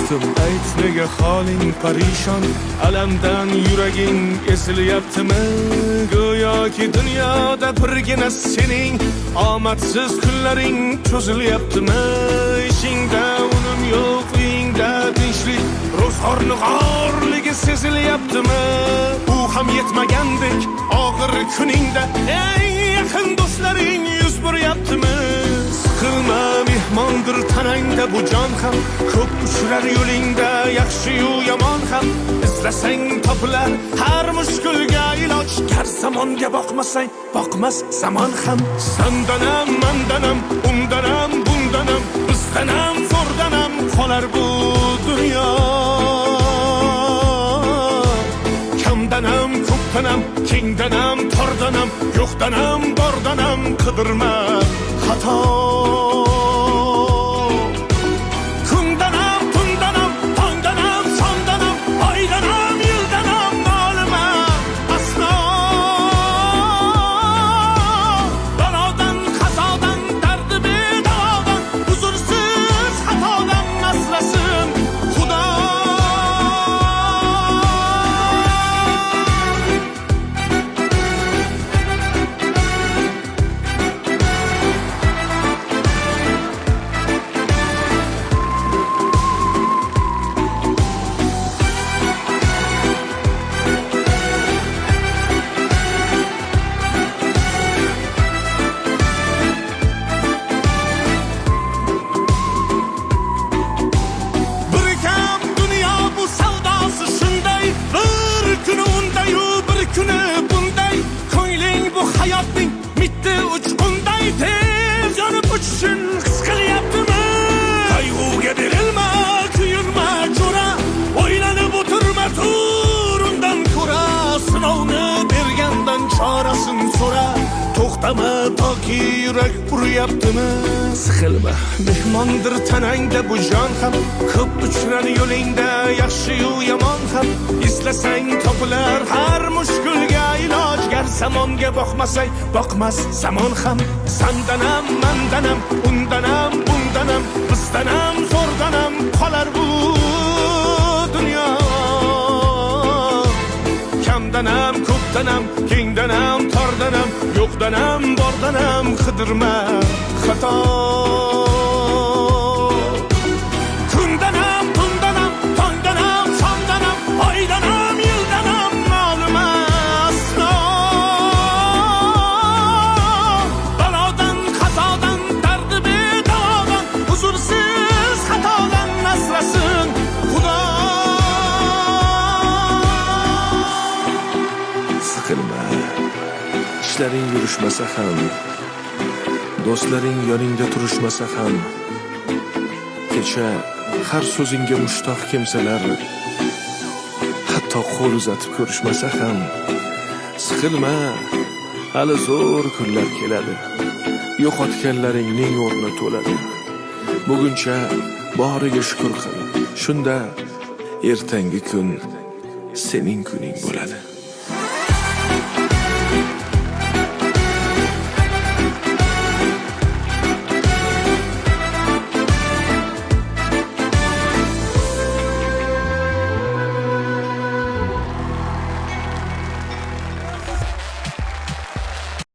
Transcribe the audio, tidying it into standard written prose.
so'rayaptim, ayt nega holing parishon, alamdan yuraging esilyaptimi? Go'yoki dunyoda birgina sening omadsiz kunlaring cho'zilyaptimi? Ishingda unum yo'q, uyingda tinchlik, ro'zg'orni g'orligi sezilyaptimi? U ham yetmagandek og'ir kuningda eng yaqin do'stlaring yuz buryaptimi? Siqilma, mehmondir tanangda bu jon ham, ko'p uchrar yo'lingda yaxshi-yu yomon ham. Izlasang topilar har mushkulga iloj, gar zamonga boqmasang boqmas zamon ham. Sandanam, mandanam, undanam, bundanam, bizdanam, zo'rdanam qolar bu dunyo. Kamdanam, ko'pdanam, kengdanam, tordanam, yo'qdanam, bordanam, qidirma xato. Kundanam, tundanam, tongdanam, sondanam, oydanam, yildanam, nolima aslo. Balodan, qazodan, dardi bedavodan, huzursiz xatodan asrasin Xudo. Hayotning mitti uchqunday tez yonib uchishun his qilyaptimi? Qayg'uga berilma, kuyunma jo'ra, o'ylanib o'tirma, tur undan ko'ra. Sinovni bergandan chorasin so'ra, to'xtama toki yurak uryaptimi? Siqilma, mehmondir tanangda bu jon ham, ko'p uchrar yo'lingda yaxshi-yu yomon ham. Izlasang topilar har mushkulga iloj, gar zamonga boqmasang boqmas zamon ham. Sandanam, mandanam, undanam, bundanam, bizdanam, zo'rdanam qolar bu dunyo. Kamdanam, ko'pdanam, kengdanam, tordanam, yo'qdanam, bordanam, qidirma xato. Kundanam, tundanam, tongdanam, sondanam, oydanam, yildanam, nolima aslo. Balodan, qazodan, dardi bedavodan, huzursiz xatodan asrasin Xudo. Siqilma, ishlaring yurishmasa ham, do'stlaring yoningda turishmasa ham, kecha har so'zingga mushtoq kimsalar hatto qo'l uzatib ko'rishmasa ham. Siqilma, hali zo'r kunlar keladi, yo'qotganlaringning o'rni to'ladi. Buguncha boriga shukr qil, shunda ertangi kun sening kuning bo'ladi.